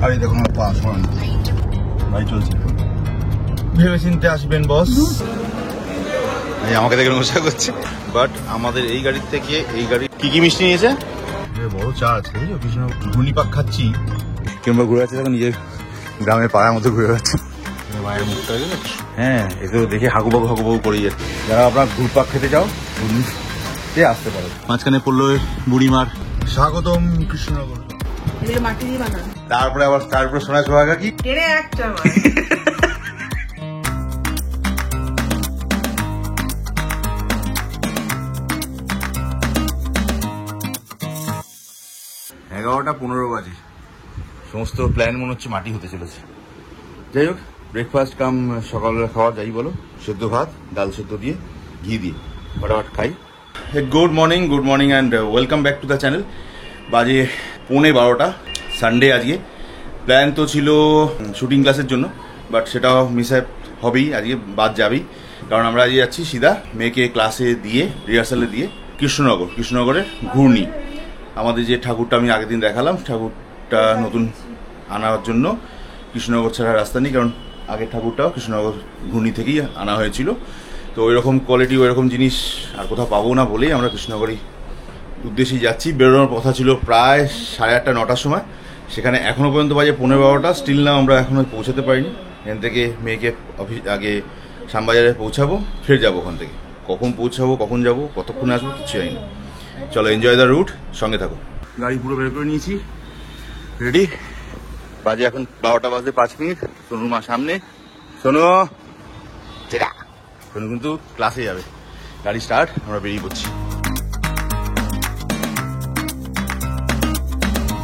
আর এই দেখো আমার পা সরান ভাই চলছে। ভেবে চিনতে আসবেন বস। এই আমাকে দেখে মজা করছে, বাট আমাদের এই গাড়ির থেকে এই গাড়ি কি মিষ্টি নিয়েছে। বড় চা আছে বুঝছো, কৃষ্ণ ঘূর্ণি পাক খাচ্ছি কিংবা ঘুরে যাচ্ছে, তখন নিজের গ্রামের পাড়ার মতো ঘুরে যাচ্ছে। মায়ের মুখটা হ্যাঁ, এ তো দেখে হাগুবাগু করেই যাচ্ছে। যারা আপনার ঘুরপাক খেতে চাও ঘূর্ণিতে আসতে পারো। মাঝখানে পড়লো বুড়িমার স্বাগতম কৃষ্ণনগর। তারপরে আবার তারপরে সোনা সোহাগা কি এগারোটা 15 বাজে। সমস্ত প্ল্যান মনে হচ্ছে মাটি হতে চলেছে। যাই হোক, ব্রেকফাস্ট কাম সকালবেলা খাওয়া যাই বলো, সেদ্ধ ভাত ডাল সেদ্ধ দিয়ে ঘি দিয়ে ফটাফট খাই। Good morning and welcome back to the channel. বাজে 11:15, সানডে আজকে। প্ল্যান তো ছিল শুটিং ক্লাসের জন্য, বাট সেটাও মিস হবেই, আজকে বাদ যাবেই। কারণ আমরা আজকে যাচ্ছি সিধা মেয়েকে ক্লাসে দিয়ে রিহার্সালে দিয়ে কৃষ্ণনগরের ঘূর্ণি। আমাদের যে ঠাকুরটা আমি আগের দিন দেখালাম, ঠাকুরটা নতুন আনার জন্য কৃষ্ণনগর ছাড়া রাস্তা নেই, কারণ আগের ঠাকুরটাও কৃষ্ণনগর ঘূর্ণি থেকেই আনা হয়েছিল। তো ওই রকম কোয়ালিটি ওই রকম জিনিস আর কোথাও পাবো না বলেই আমরা কৃষ্ণনগরই উদ্দেশ্যেই যাচ্ছি। বেরোনোর কথা ছিল প্রায় 8:30 9টার সময়, সেখানে এখনও পর্যন্ত বাজে 15-12টা, স্টিল না আমরা এখনও পৌঁছাতে পারিনি। এখান থেকে মেয়েকে অফিস আগে শ্যামবাজারে পৌঁছাবো, ফের যাবো ওখান থেকে। কখন পৌঁছাবো, কখন যাবো, কতক্ষণে আসবো কিছু জানি না। চলো, এনজয় দ্য রুট, সঙ্গে থাকো। গাড়ি পুরো বের করে নিয়েছি, রেডি। বাজে এখন 12টা বাজে 5 মিনিট। সোনু মা সামনে, সোনু কিন্তু ক্লাসে যাবে। গাড়ি স্টার্ট, আমরা বেরিয়ে পড়ছি।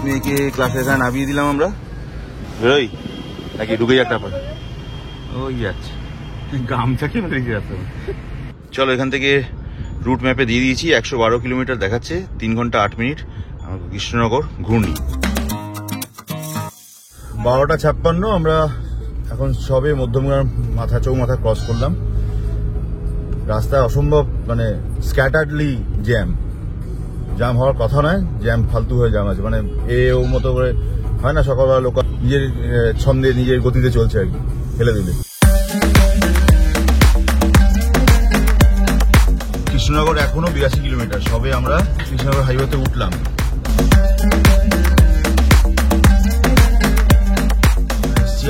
মেয়েকে ক্লাসে এখানে নামিয়ে দিলাম আমরা। বেরোই নাকি ঢুকে যাক? তারপর ওই যাচ্ছে গামছা কি রেখে যাচ্ছে। চলো, এখান থেকে রুট ম্যাপে দিয়ে দিয়েছি 112 কিলোমিটার দেখাচ্ছে, 3 ঘন্টা 8 মিনিট। কৃষ্ণনগর ঘূর্ণি। 12:56 আমরা এখন সবে মধ্যমগ্রাম চৌমাথা ক্রস করলাম। রাস্তায় অসম্ভব মানে স্ক্যাটার্ডলি জ্যাম হওয়ার কথা নয়, জ্যাম ফালতু হয়ে জ্যাম আছে। মানে ও মতো করে হয় না, সকালবেলা লোক নিজের ছন্দে নিজের গতিতে চলছে আর কি, ফেলে দিলে। কৃষ্ণনগর এখনো 82 কিলোমিটার, সবে আমরা কৃষ্ণনগর হাইওয়েতে উঠলাম।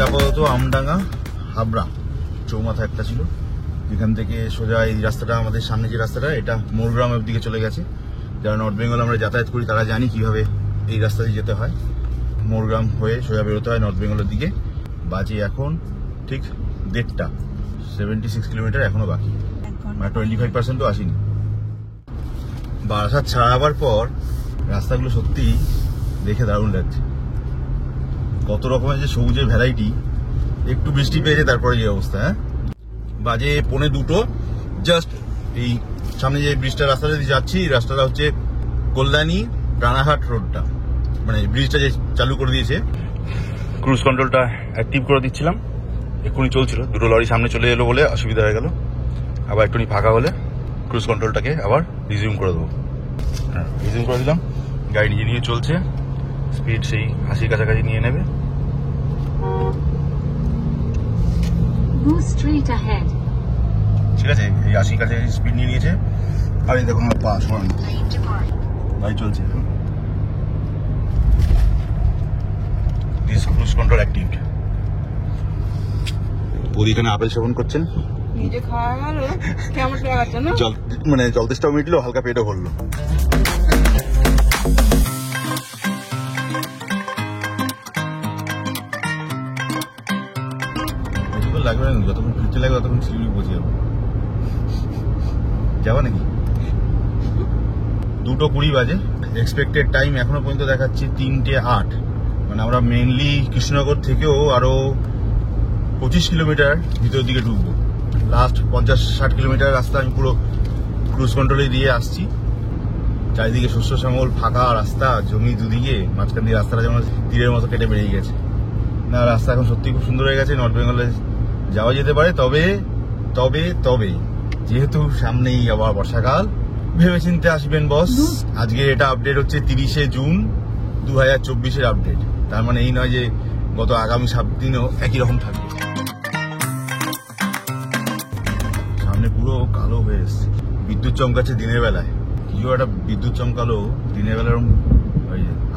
আপাতত আমডাঙ্গা হাবড়া চৌমাথা একটা ছিল, এখান থেকে সোজা এই রাস্তাটা, আমাদের সামনে যে রাস্তাটা, এটা মোরগ্রামের দিকে চলে গেছে। যারা নর্থ বেঙ্গল আমরা যাতায়াত করি তারা জানি কিভাবে এই রাস্তা দিয়ে যেতে হয়। মোরগ্রাম হয়ে সোজা বেরোতে হয় নর্থ বেঙ্গলের দিকে। বাজে এখন ঠিক 1:30, 76 কিলোমিটার এখনো বাকি, মানে 25%ও আসেনি। বারাসাত ছাড়াবার পর রাস্তাগুলো সত্যি দেখে দারুণ লাগছে। কত রকমের যে সবুজের ভ্যারাইটি। একটু বৃষ্টি পেয়েছে তারপরে যে অবস্থা। হ্যাঁ, বাজে 1:45, জাস্ট এই সামনে যে ব্রিজটা রাস্তাটা দিয়ে যাচ্ছি, রাস্তাটা হচ্ছে কল্যাণী রানাঘাট রোডটা, মানে ব্রিজটা যে চালু করে দিয়েছে। ক্রুজ কন্ট্রোলটা অ্যাক্টিভ করে দিচ্ছিলাম, এক্ষুনি চলছিল। দুটো লরি সামনে চলে এলো বলে অসুবিধা হয়ে গেল। আবার একটুখানি ফাঁকা হলে ক্রুজ কন্ট্রোলটাকে আবার রিজিউম করে দেবো। হ্যাঁ, রিজিউম করে দিলাম। গাড়ি নিজে নিয়ে চলছে, স্পিড সেই 80 কাছাকাছি নিয়ে নেবে। ঠিক আছে, এই 80 কাছে স্পিড নিয়ে নিয়েছে। আর এই দেখো আমার পা সরান, গাড়ি চলছে। This cruise control active. ওদি এখানে আপেল সেবন করছেন, নিজে খাওয়া গেল কেমন লাগাচ্ছে না, মানে জল তেষ্টাও মিটলো, হালকা পেটও ভরলো। লাগবে না, যতক্ষণ ফিরতে লাগবে ততক্ষণ শিলিগুড়ি পৌঁছে যাবো। যাবো নাকি? 2:20 বাজে। এক্সপেক্টেড টাইম এখনো পর্যন্ত দেখাচ্ছে 3:08। মানে আমরা মেনলি কৃষ্ণনগর থেকেও আরো 25 কিলোমিটার ভিতর দিকে ঢুকবো। লাস্ট 50-60 কিলোমিটার রাস্তা আমি পুরো ক্রুজ কন্ট্রোলে দিয়ে আসছি। চারিদিকে শস্য শ্যামল, ফাঁকা রাস্তা, জমি দুদিকে, মাঝখান দিয়ে রাস্তাটা যেমন তীরের মতো কেটে বেরিয়ে গেছে। না, রাস্তা এখন সত্যি খুব সুন্দর হয়ে গেছে। নর্থ বেঙ্গলে যাওয়া যেতে পারে, তবে যেহেতু সামনেই আবার বর্ষাকাল, ভেবে চিনতে আসবেন বস। আজকে এটা আপডেট হচ্ছে 30শে জুন 2024-এর আপডেট। তার মানে এই নয় যে গত আগামী 7 দিনেও একই রকম থাকবে। সামনে পুরো কালো হয়ে এসছে, বিদ্যুৎ চমকাচ্ছে দিনের বেলায়। কিছু একটা বিদ্যুৎ চমকালো দিনের বেলার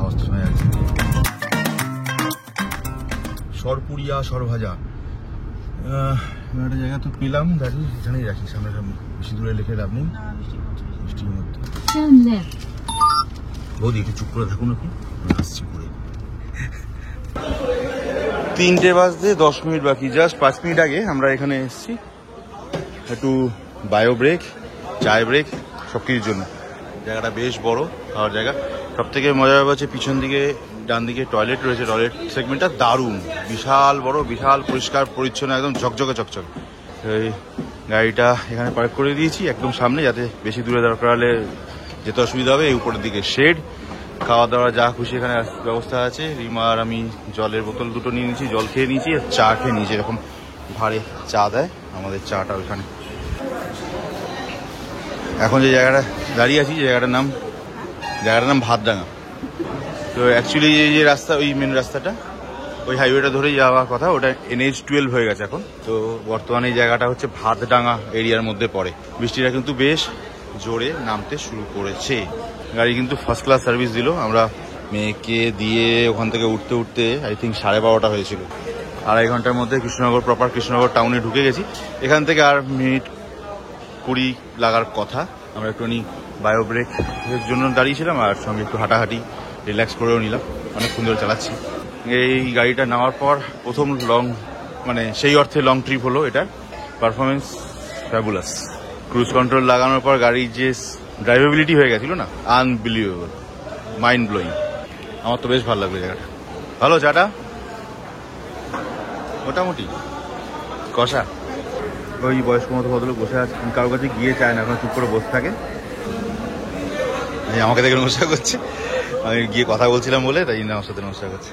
অবস্থা শোনা যাচ্ছে। সরপুরিয়া সরভাজা একটা জায়গা তো পেলাম, গাড়ি এখানেই রাখি, সামনে বেশি দূরে লিখে লাভ নেই। বৃষ্টির মধ্যে বৌদি একটু চুপ করে থাকুন, এখন আসছি করে। 3টে বাজতে 10 মিনিট বাকি, জাস্ট 5 মিনিট আগে আমরা এখানে এসেছি একটু বায়ো ব্রেক, চায় ব্রেক, সব কিছুর জন্য। জায়গাটা বেশ বড়, খাওয়ার জায়গা। সব থেকে মজার ব্যাপার হচ্ছে পিছন দিকে ডান দিকে টয়লেট রয়েছে। টয়লেট সেগমেন্টটা দারুণ, বিশাল বড়, বিশাল পরিষ্কার পরিচ্ছন্ন, একদম ঝকঝকে চকচক। এই গাড়িটা এখানে পার্ক করে দিয়েছি একদম সামনে, যাতে বেশি দূরে দরকার হলে যেতে অসুবিধা হবে। এই উপরের দিকে শেড, খাওয়া দাওয়া যা খুশি এখানে ব্যবস্থা আছে। রিমা আর আমি জলের বোতল দুটো নিয়ে নিয়েছি, জল খেয়ে নিয়েছি আর চা খেয়ে নিয়েছি। এরকম ভারে চা দেয়, আমাদের চাটা ওইখানে। এখন যে জায়গাটা দাঁড়িয়ে আছি, জায়গাটার নাম ভাতডাঙ্গা। তো অ্যাকচুয়ালি এই যে রাস্তা, ওই মেন রাস্তাটা, ওই হাইওয়েটা ধরেই যাওয়ার কথা, ওটা NH-12 হয়ে গেছে এখন। তো বর্তমানে এই জায়গাটা হচ্ছে ভাতডাঙ্গা এরিয়ার মধ্যে পড়ে। বৃষ্টিটা কিন্তু বেশ জোরে নামতে শুরু করেছে। গাড়ি কিন্তু ফার্স্ট ক্লাস সার্ভিস দিল। আমরা মেয়েকে দিয়ে ওখান থেকে উঠতে উঠতে আই থিঙ্ক 12:30 হয়েছিল। 2.5 ঘন্টার মধ্যে কৃষ্ণনগর প্রপার কৃষ্ণনগর টাউনে ঢুকে গেছি। এখান থেকে আর মিনিট 20 লাগার কথা। আমরা একটুখানি বায়ো ব্রেকের জন্য দাঁড়িয়েছিলাম আর সঙ্গে একটু হাঁটাহাঁটি রিল্যাক্স করেও নিলাম। অনেকক্ষণ ধরে চালাচ্ছি। এই গাড়িটা নেওয়ার পর প্রথম সেই অর্থে লং ট্রিপ হলো। এটার পারফরমেন্স ফ্যাবুলাস। ক্রুজ কন্ট্রোল লাগানোর পর গাড়ির যে ড্রাইভেবিলিটি হয়ে গেছিল না, আনবিলিভেবল, মাইন্ড ব্লোয়িং। আমার তো বেশ ভালো লাগবে জায়গাটা। ভালো চাটা মোটামুটি কষা। ওই বয়স্ক মতো ভদ্রলোক বসে আছে, কারোর কাছে গিয়ে চায় না, এখন চুপ করে বসে থাকে। আমাকে দেখে নমস্কার করছে, আমি গিয়ে কথা বলছিলাম বলে, তাই না আমার সাথে নমস্কার করছে।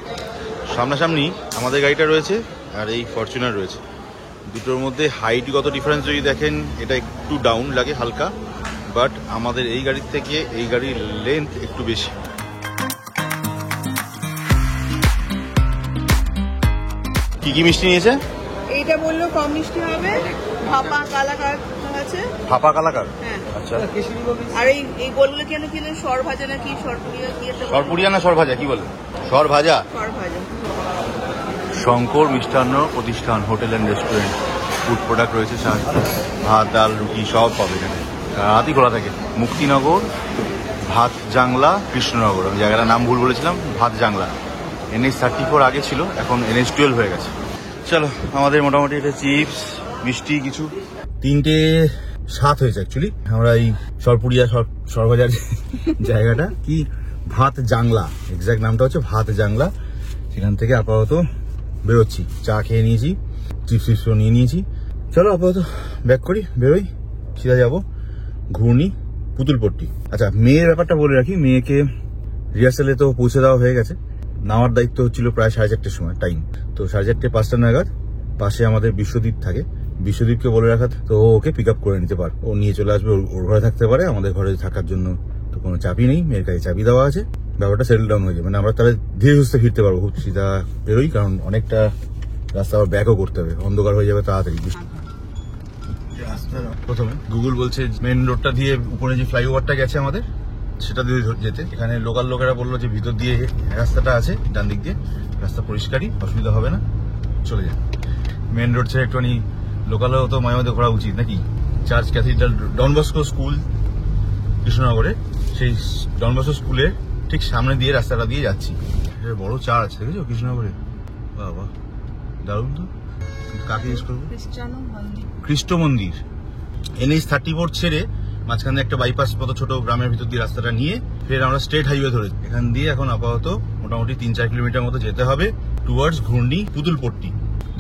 সামনাসামনি আমাদের গাড়িটা রয়েছে আর এই ফরচুনার রয়েছে। দুটোর মধ্যে হাইটগত ডিফারেন্স যদি দেখেন, এটা একটু ডাউন লাগে হালকা, বাট আমাদের এই গাড়ির থেকে এই গাড়ির লেন্থ একটু বেশি। কি কি মিষ্টি নিয়েছে? এইটা বললো কম মিষ্টি হবে, ভাপা কালাকার আছে। ভাপা কালাকার? হ্যাঁ। আচ্ছা। আর এই বললো কেন কিনলেন সর ভাজা নাকি সরপুরিয়া কি একটা? সরপুরিয়া না সর ভাজা, কি বলে? সর ভাজা। সর ভাজা। শঙ্কর মিষ্টান্ন প্রতিষ্ঠান hotel and restaurant, food product রয়েছে, ভাত ডাল রুটি সব পাবে এখানে। রাতই খোলা থাকে। মুক্তিনগর ভাত জাংলা কৃষ্ণনগর, আমি জায়গাটার নাম ভুল বলেছিলাম, ভাত জাংলা। NH-34 আগে ছিল, এখন NH-12 হয়ে গেছে। চলো, আমাদের মোটামুটি এটা চিপস মিষ্টি কিছু 3:07 হয়েছে অ্যাকচুয়ালি। আমরা এই সরপুরিয়া সরভাজার জায়গাটা কি ভাত জাংলা, এক্সাক্ট নামটা হচ্ছে ভাত জাংলা। সেখান থেকে আপাতত বেরোচ্ছি, চা খেয়ে নিয়েছি, চিপসও নিয়ে নিয়েছি। চলো আপাতত ব্যাক করি, বেরোই, সিধা যাবো ঘূর্ণি পুতুলপট্টি। আচ্ছা, মেয়ের ব্যাপারটা বলে রাখি, মেয়েকে রিহার্সালে তো পৌঁছে দেওয়া হয়ে গেছে। নামার দায়িত্ব হচ্ছিল প্রায় 4:30 সময় টাইম। তো 4:30 5টা নাগাদ পাশে আমাদের বিশ্বদীপ থাকে, বিশ্বদীপকে বলে রাখা তো ওকে পিক আপ করে নিতে পারে, ও নিয়ে চলে আসবে, ওর ঘরে থাকতে পারে। আমাদের ঘরে থাকার জন্য তো কোনো চাবি নেই, মেয়ের কাছে চাবি দেওয়া আছে, ব্যাপারটা সেটেল ডাউন হয়ে যাবে। মানে আমরা তাহলে ধীরে সুস্থে ফিরতে পারবো, খুব সিধা বেরোই, কারণ অনেকটা রাস্তা আবার ব্যাকও করতে হবে, অন্ধকার হয়ে যাবে তাড়াতাড়ি। প্রথমে গুগল বলছে মেন রোডটা দিয়ে উপরে যে ফ্লাইওভারটা গেছে আমাদের, সেটা দিয়ে যেতে। এখানে লোকাল লোকেরা বললো যে ভিতর দিয়ে রাস্তাটা আছে, ডান দিক দিয়ে রাস্তা পরিষ্কারই, অসুবিধা হবে না, চলে যায়। মেন রোড ছেড়ে একটুখানি লোকালও তো মাঝে মাঝে ঘোরা উচিত নাকি। Church cathedral Don Bosco school কৃষ্ণনগরে, সেই ডন বস্কো স্কুলের ঠিক সামনে দিয়ে রাস্তাটা দিয়ে যাচ্ছি। বড় চার্চ দেখেছো কৃষ্ণনগরে, বাবা দারুণ তো। কাকে ইউজ করবো? খ্রিস্ট মন্দির। NH-34 ছেড়ে মাঝখানে একটা বাইপাস মতো ছোট গ্রামের ভিতর দিয়ে রাস্তাটা নিয়ে ফের আমরা স্টেট হাইওয়ে ধরে এখান দিয়ে এখন আপাতত মোটামুটি 3-4 কিলোমিটার মতো যেতে হবে টুয়ার্ডস ঘূর্ণি পুতুলপট্টি।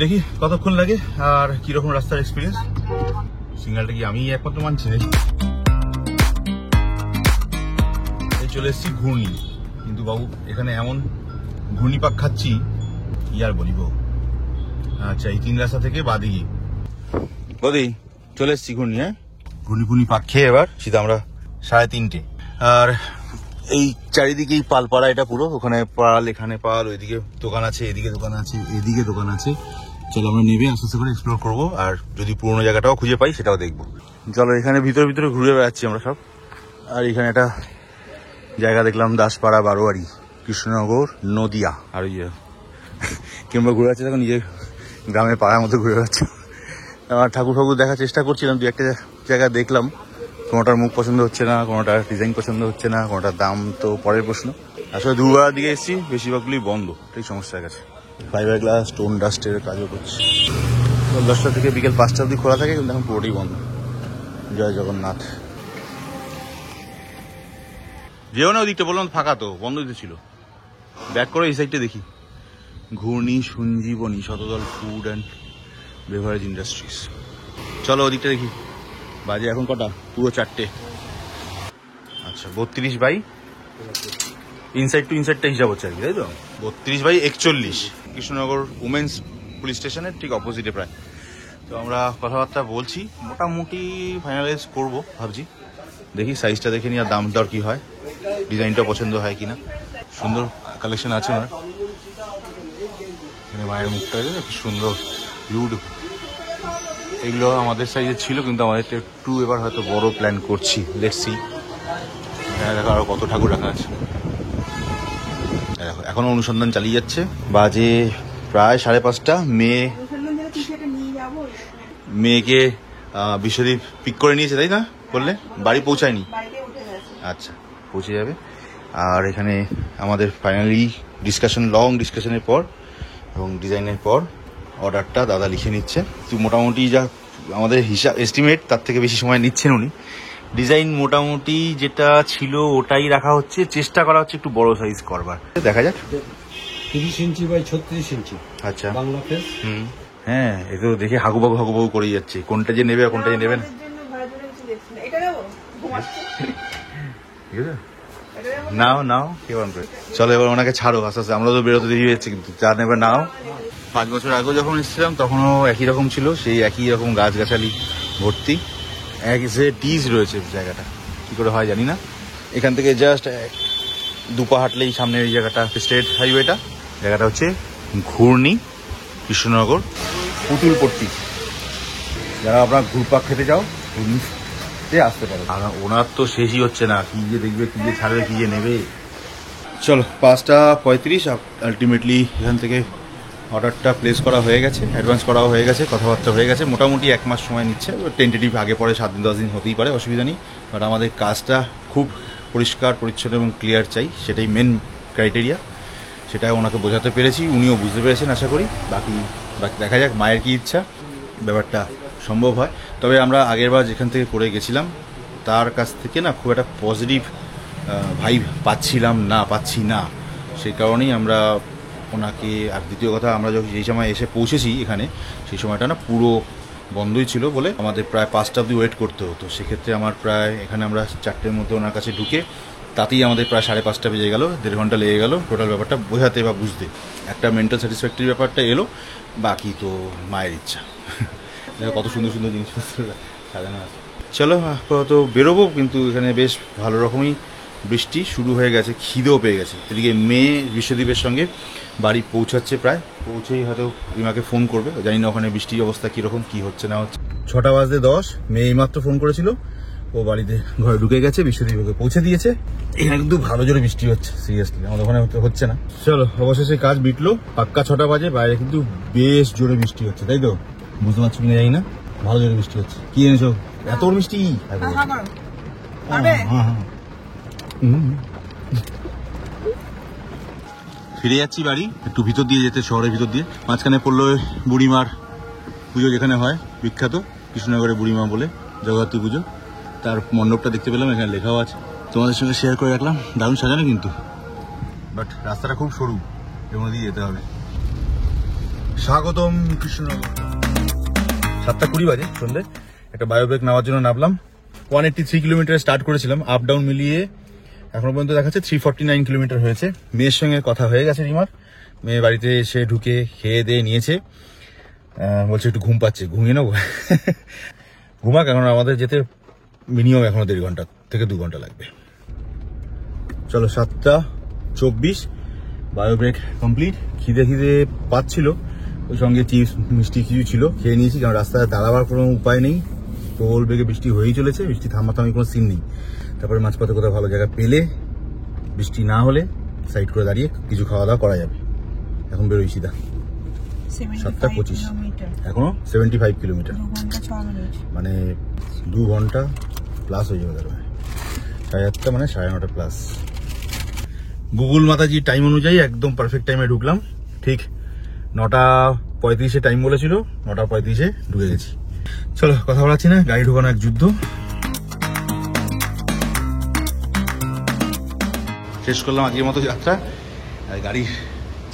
দেখি কতক্ষণ লাগে আর কিরকম রাস্তার এক্সপিরিয়েন্স। সিগন্যালটা কি আমি একমাত্র মানছি নাকি? চলে এসেছি ঘূর্ণি, কিন্তু বাবু এখানে এমন ঘূর্ণি পাক খাচ্ছি কি আর বলিব। আচ্ছা, এই 3 রাস্তা থেকে বাদিকে বদি চলে এসেছি ঘূর্ণি। হ্যাঁ, ঘূর্ণি পাক খেয়ে এবার সিধা আমরা 3:30। আর এই চারিদিকেই পালপাড়া, এটা পুরো। ওখানে পাল, এখানে পাল, ওইদিকে দোকান আছে, এদিকে দোকান আছে, এদিকে দোকান আছে। চলো আমরা নেমে আস্তে আস্তে করে এক্সপ্লোর করবো, আর যদি পুরোনো জায়গাটাও খুঁজে পাই সেটাও দেখবো। চলো এখানে ভিতরে ভিতরে ঘুরে বেড়াচ্ছি আমরা সব। আর এখানে একটা জায়গা দেখলাম, দাসপাড়া, বারোয়ারি, কৃষ্ণনগর, নদিয়া। আর ইয়ে কিংবা ঘুরে যাচ্ছে, তখন নিজের গ্রামে পাড়ার মতো ঘুরে বেড়াচ্ছে। আমার ঠাকুর ঠাকুর দেখার চেষ্টা করছিলাম, দু একটা জায়গা দেখলাম। কোনোটার মুখ পছন্দ হচ্ছে না, কোনোটার ডিজাইন পছন্দ হচ্ছে না, কোনোটার দাম তো পরের প্রশ্ন। আসলে দুর্গার দিকে এসেছি, বেশিরভাগগুলি বন্ধ, ঠিক সমস্যা গেছে। ফাইবার গ্লাস, স্টোন ডাস্টের কাজও করছে। 10টা থেকে বিকেল 5টা অবধি খোলা থাকে, কিন্তু এখন পুরোটাই বন্ধ। জয় জগন্নাথ। যেও না ওদিকটা, বললাম ফাঁকা তো, বন্ধ ছিল। ব্যাক করে এই সাইডটা দেখি। ঘূর্ণি সঞ্জীবনী, শতদল ফুড অ্যান্ড বেভারেজ ইন্ডাস্ট্রিজ। চলো ওদিকটা দেখি। বাজে এখন কটা? পুরো 4টে। আচ্ছা, 32 বাই ইনসাইড টু ইনসাইডটা হিসাব হচ্ছে আর কি, তাই তো? 32 বাই 41, কৃষ্ণনগর উমেন্স পুলিশ স্টেশনের ঠিক অপোজিটে প্রায়। তো আমরা কথাবার্তা বলছি, মোটামুটি ফাইনালাইজ করবো ভাবছি। দেখি সাইজটা দেখে নিই, আর দাম দর কি হয়, ডিজাইনটা পছন্দ হয় কিনা। সুন্দর কালেকশন আছে ওনার। এখানে মায়ের মুখটা খুব সুন্দর, বিউটিফুল। এগুলো আমাদের সাইজে ছিল, কিন্তু আমাদের একটু এবার হয়তো বড় প্ল্যান করছি। Let's see. এখানে দেখো আরো কত ঠাকুর রাখা আছে। দেখো এখনো অনুসন্ধান চালিয়ে যাচ্ছে। বাজে প্রায় 5:30। মেয়েকে বিশ্বদীপ পিক করে নিয়েছে, তাই না? বললে বাড়ি পৌঁছায়নি? আচ্ছা, পৌঁছে যাবে। আর এখানে আমাদের ফাইনালি ডিসকাশন, লং ডিসকাশনের পর এবং ডিজাইনের পর অর্ডারটা দাদা লিখে নিচ্ছে। তো মোটামুটি যা আমাদের হিসাব এস্টিমেট, তার থেকে বেশি সময় নিচ্ছেন উনি। ডিজাইন মোটামুটি যেটা ছিল ওটাই রাখা হচ্ছে, চেষ্টা করা হচ্ছে একটু বড় সাইজ করবার। দেখা যাক। 30 ইঞ্চি বাই 36 ইঞ্চি। আচ্ছা, বাংলা ফেস। হ্যাঁ, এ তো দেখে হাগুবাগু করেই যাচ্ছে, কোনটা যে নেবে আর কোনটা যে নেবে না। ঠিক আছে, নাও কেউ আনবে। চলো এবার ওনাকে ছাড়ো আস্তে আস্তে, আমরা তো বেরোতে দেরি হয়েছে, কিন্তু যা নেবে নাও। 5 বছর আগেও যখন এসেছিলাম তখনও একই রকম ছিল, সেই একই রকম গাছগাছালি ভর্তি, এক যে টিজ রয়েছে জায়গাটা। কি করে হয় জানি না। এখান থেকে জাস্ট 2 পা হাঁটলেই সামনে এই জায়গাটা, স্টেট হাইওয়েটা। জায়গাটা হচ্ছে ঘূর্ণি, কৃষ্ণনগর, পুতুলপট্টি। যারা আপনার ঘুরপাক খেতে যাও, ঘূর্ণিতে আসতে পারো। আর ওনার তো শেষই হচ্ছে না, কি যে দেখবে, কি যে ছাড়বে, কি যে নেবে। চলো 5:35। আলটিমেটলি এখান থেকে অর্ডারটা প্লেস করা হয়ে গেছে, অ্যাডভান্স করাও হয়ে গেছে, কথাবার্তা হয়ে গেছে। মোটামুটি 1 মাস সময় নিচ্ছে, টেন্টেটিভ আগে পরে 7 দিন 10 দিন হতেই পারে, অসুবিধা নেই। বাট আমাদের কাজটা খুব পরিষ্কার পরিচ্ছন্ন এবং ক্লিয়ার চাই, সেটাই মেন ক্রাইটেরিয়া। সেটা ওনাকে বোঝাতে পেরেছি, উনিও বুঝতে পেরেছেন আশা করি। বাকি দেখা যাক মায়ের কি ইচ্ছা, ব্যাপারটা সম্ভব হয়। তবে আমরা আগেরবার যেখান থেকে করে গেছিলাম তার কাছ থেকে না খুব একটা পজিটিভ ভাইব পাচ্ছি না। সেই কারণেই আমরা ওনাকে, আর দ্বিতীয় কথা, আমরা যখন যেই সময় এসে পৌঁছেছি এখানে, সেই সময়টা না পুরো বন্ধই ছিল বলে আমাদের প্রায় 5টা অবধি ওয়েট করতে হতো। সেক্ষেত্রে আমার প্রায় এখানে আমরা 4টের মধ্যে ওনার কাছে ঢুকে, তাতেই আমাদের প্রায় 5:30 বেজে গেল, 1.5 ঘন্টা লেগে গেল টোটাল ব্যাপারটা বোঝাতে বা বুঝতে। একটা মেন্টাল স্যাটিসফ্যাক্টরি ব্যাপারটা এলো। বাকি তো মায়ের ইচ্ছা। কত সুন্দর সুন্দর জিনিসপত্র সাজানো আছে। চলো আপাতত বেরোবো, কিন্তু এখানে বেশ ভালো রকমই বৃষ্টি শুরু হয়ে গেছে, খিদেও পেয়ে গেছে। এদিকে মেয়ে বিশ্বদীপের সঙ্গে বাড়ি পৌঁছাচ্ছে, প্রায় পৌঁছেই হয়তো রিমাকে ফোন করবে। জানি না ওখানে বৃষ্টির অবস্থা কীরকম, কি হচ্ছে না হচ্ছে। 6:10 মেয়ে এইমাত্র ফোন করেছিল, ও বাড়িতে ঘরে ঢুকে গেছে, বিশ্বদীপকে পৌঁছে দিয়েছে। এখানে কিন্তু ভালো জোরে বৃষ্টি হচ্ছে, সিরিয়াসলি আমাদের ওখানে হচ্ছে না। চলো অবশেষে কাজ মিটলো, পাক্কা 6টা বাজে, বাইরে কিন্তু বেশ জোরে বৃষ্টি হচ্ছে, তাই তো? বুঝতে পারছো কিনা জানি না, ভালো জোরে বৃষ্টি হচ্ছে। কি এনেছো? এত বৃষ্টি? ফিরে যাচ্ছি বাড়ি, একটু ভিতর দিয়ে যেতে, শহরের ভিতর দিয়ে। মাঝখানে পড়লো বুড়িমার পুজো, যেখানে হয় বিখ্যাত কৃষ্ণনগরের বুড়িমা বলে, জগদ্ধাত্রী পুজো। তার মণ্ডপটা দেখতে পেলাম, এখানে লেখাও আছে, তোমাদের সঙ্গে শেয়ার করে রাখলাম। দারুণ সাজানো কিন্তু, বাট রাস্তাটা খুব সরু, এর মধ্যে দিয়ে যেতে হবে। স্বাগতম কৃষ্ণনগর। 7:20 বাজে সন্ধ্যে। একটা বায়োব্রেক নেওয়ার জন্য নামলাম। 183 কিলোমিটার স্টার্ট করেছিলাম, আপ ডাউন মিলিয়ে এখনো পর্যন্ত দেখাচ্ছে 349 কিলোমিটার হয়েছে। মেয়ের সঙ্গে কথা হয়ে গেছে রিমার। মেয়ে বাড়িতে এসে ঢুকে খেয়ে দিয়ে নিয়েছে, বলছে একটু ঘুম পাচ্ছে, ঘুমিয়ে নেবো। ঘুমাক, এখন আমাদের যেতে মিনিমাম এখনো 1.5 ঘন্টা থেকে 2 ঘন্টা লাগবে। চলো 7:24, বায়ো ব্রেক কমপ্লিট। খিদে পাচ্ছিল, ওই সঙ্গে চিপস মিষ্টি কিছু ছিল, খেয়ে নিয়েছি, কারণ রাস্তায় দাঁড়াবার কোনো উপায় নেই। প্রবল বেগে বৃষ্টি হয়েই চলেছে, বৃষ্টি থামাথামি কোনো সিন নেই। তারপরে মাঝপথে কোথাও ভালো জায়গা পেলে, বৃষ্টি না হলে সাইড করে দাঁড়িয়ে কিছু খাওয়া দাওয়া করা যাবে। এখন বেরোই সিধা 7:25, এখনো 75 কিলোমিটার, মানে 2 ঘন্টা প্লাস হয়ে যাবে। তারপরে 8:30 মানে 9:30 প্লাস। গুগল মাতাজি টাইম অনুযায়ী একদম পারফেক্ট টাইমে ঢুকলাম। ঠিক 9:35 টাইম বলেছিল, 9:35 ঢুকে গেছি। চলো কথা বলাচ্ছি না, গাড়ি ঢোকানো এক যুদ্ধ। শেষ করলাম আজকের মতো যাত্রা। আর গাড়ির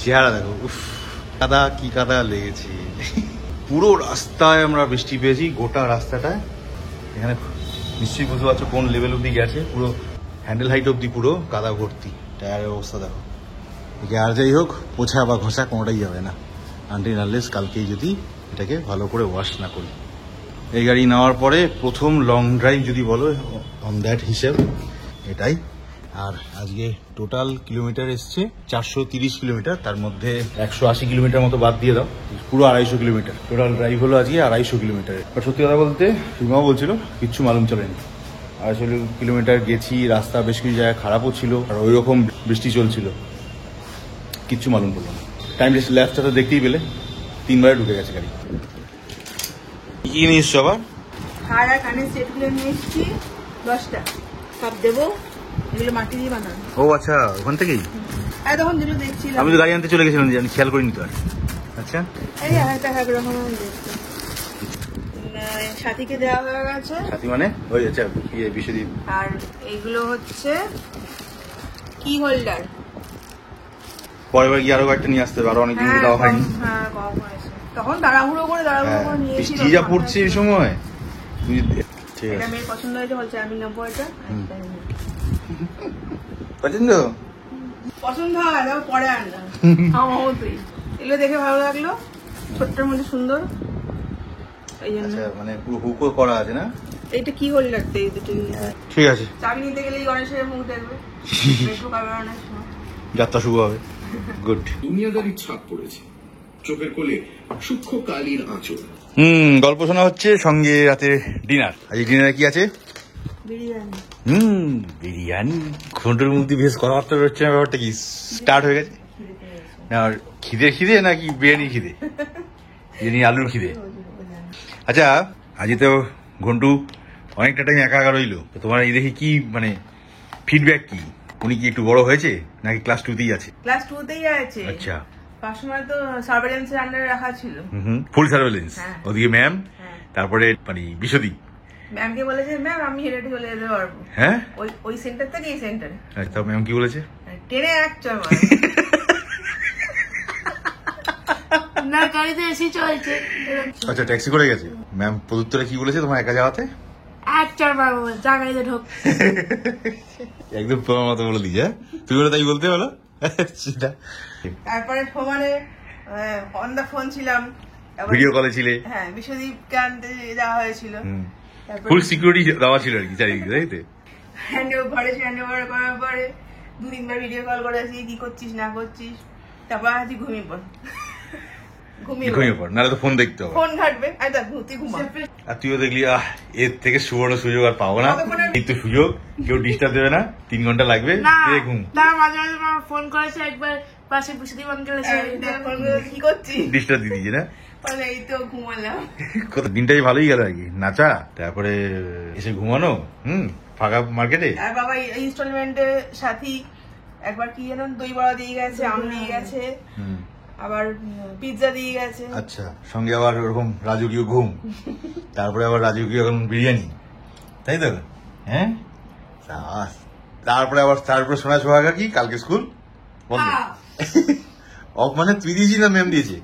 চেহারা দেখো, উফ, কাদা কি কাদা লেগেছে। পুরো রাস্তায় আমরা বৃষ্টি পেয়েছি, গোটা রাস্তাটায়। এখানে নিশ্চয়ই বুঝতে পারছো কোন লেভেল অব্দি গেছে, পুরো হ্যান্ডেল হাইট অব্দি পুরো কাদা ভর্তি। টায়ারের অবস্থা দেখো। একে আর যাই হোক, পোছা বা ঘষা কোনোটাই যাবে না, আনটিল আনলেস কালকেই যদি এটাকে ভালো করে ওয়াশ না করি। এই গাড়ি নেওয়ার পরে প্রথম লং ড্রাইভ যদি বলো, অন দ্যাট হিসেব এটাই। আর আজকে টোটাল কিলোমিটার এসছে 430 কিলোমিটার, তার মধ্যে 180 কিলোমিটার মতো বাদ দিয়ে দাও, পুরো 250 কিলোমিটার টোটাল ড্রাইভ হলো আজকে। 250 কিলোমিটার। বাট সত্যি কথা বলতে সীমাও বলছিল কিচ্ছু মালুম চলেনি। 250 কিলোমিটার গেছি, রাস্তা বেশ কিছু জায়গায় খারাপও ছিল, আর ওই রকম বৃষ্টি চলছিল, কিচ্ছু মালুম পড়লো না। টাইম ল্যাপসটা তো দেখতেই পেলে, 3 বারে ঢুকে গেছে গাড়ি। কি নিয়ে এসছো আবার? হার আর কানের সেটগুলো নিয়ে এসেছি 10টা, সব দেবো। এগুলো মাটি দিয়ে বানানো। ও আচ্ছা, ওখান থেকেই। তখন যেগুলো দেখছিলাম, আমি তো গাড়ি আনতে চলে গেছিলাম, আমি খেয়াল করিনি তো আর। আচ্ছা, এই একটা একরকম দেখছি। সাথীকে দেওয়া হয়ে গেছে। সাথী মানে ওই আচ্ছা বিশ্বদীপ। আর এইগুলো হচ্ছে কি হোল্ডার। পরের বার গিয়ে আরো একটা নিয়ে আসতে হবে, আরো অনেকদিন দেওয়া হয়নি। হ্যাঁ, কম হয়েছে। তখন তাড়াহুড়ো করে নিয়েছি। বৃষ্টি যা পড়ছে এই সময়। ঠিক এটা আছে, মেয়ের পছন্দ হয়েছে, বলছে আমি নেবো এটা। পছন্দ পছন্দ হয় তাও পরে আনলাম। তুই এগুলো দেখে ভালো লাগলো, ছোট্টর মধ্যে সুন্দর, এই জন্য। আচ্ছা, মানে পুরো হুকো করা আছে না? এইটা কি হোল্ডার, এই দুটো ঠিক আছে। চাবি নিতে গেলেই গণেশের মুখ দেখবে, মেট্রো পাবে অনেক সময়। যাত্রা শুরু হবে। গুড। দুনিয়াদারির ছাপ পড়েছে, চোখের কোলে সূক্ষ্ম কালির আঁচড়। গল্প শোনা হচ্ছে, সঙ্গে রাতে ডিনার। আজ ডিনারে কি আছে? বিরিয়ানি। বিরিয়ানি। ঘন্টার মধ্যে বেশ কথাবার্তা হচ্ছে, ব্যাপারটা কি স্টার্ট হয়ে গেছে? না খিদে নাকি বিরিয়ানি খিদে? বিরিয়ানি আলুর খিদে। আচ্ছা, আজকে তো ঘন্টু অনেকটা টাইম একা রইলো, তোমার এই দেখি কি মানে ফিডব্যাক কি? উনি কি একটু বড় হয়েছে নাকি ক্লাস 2তেই আছে? ক্লাস 2তেই আছে। আচ্ছা, সবসময় তো সার্ভেলেন্সের আন্ডারে রাখা ছিল। ফুল সার্ভেলেন্স। হ্যাঁ। ওদিকে ম্যাম, তারপরে মানে বিশ্বদীপ ম্যামকে বলেছে, ম্যাম আমি হেঁটে চলে যেতে পারবো। হ্যাঁ, ওই সেন্টার থেকে এই সেন্টার। আচ্ছা, ম্যাম কি বলেছে? ট্রেনে এক চর না, গাড়িতে এসি চলছে। আচ্ছা, ট্যাক্সি করে গেছে। ম্যাম প্রদুত্তরে কি বলেছে তোমার একা যাওয়াতে? এক চর মারবো, যা গাড়িতে ঢোক। একদম তোমার মতো বলে দিয়েছে। তুমি বলে তাই বলতে বলো। তারপরে সমানে অন দা ফোন ছিলাম, ভিডিও কলে ছিলে। হ্যাঁ, বিশ্বদীপকে আনতে যাওয়া হয়েছিল। ফুল সিকিউরিটি দেওয়া ছিল আর কি চারিদিকে, তাই তো? হ্যান্ডওভার করার পরে 2-3 বার ভিডিও কল করেছি, কি করছিস না করছিস। তারপর আজ ঘুমিয়ে পড়, ঘুমিয়ে পড়, নাহলে তো ফোন দেখতে হবে, ফোন ঘাটবে। তুই ঘুমা। আর তুইও দেখলি এর থেকে সুবর্ণ সুযোগ আর পাবো না, এই তো সুযোগ, কেউ ডিস্টার্ব দেবে না, 3 ঘন্টা লাগবে, ঘুম। তার মাঝে মাঝে ফোন করেছে, একবার পাশে বিশ্বদীপ আঙ্কেল এসে কি করছিস, ডিস্টার্ব দিয়ে দিয়েছে না? এই তো ঘুমালাম। দিনটাই ভালোই গেল আর কি, নাচা, তারপরে এসে ঘুমানো, ফাঁকা মার্কেটে। আর বাবা ইনস্টলমেন্টের সাথী একবার কি যেন দই বড়া দিয়ে গেছে, আম দিয়ে গেছে, আবার পিৎজা দিয়ে গেছে। আচ্ছা, সঙ্গে আবার ওরকম রাজকীয় ঘুম, তারপরে আবার রাজকীয় এখন বিরিয়ানি, তাই তো? হ্যাঁ, তারপরে শোনা সোহাগা কি কালকে স্কুল বন্ধ। অফ মানে তুই দিয়েছিস না ম্যাম দিয়েছে?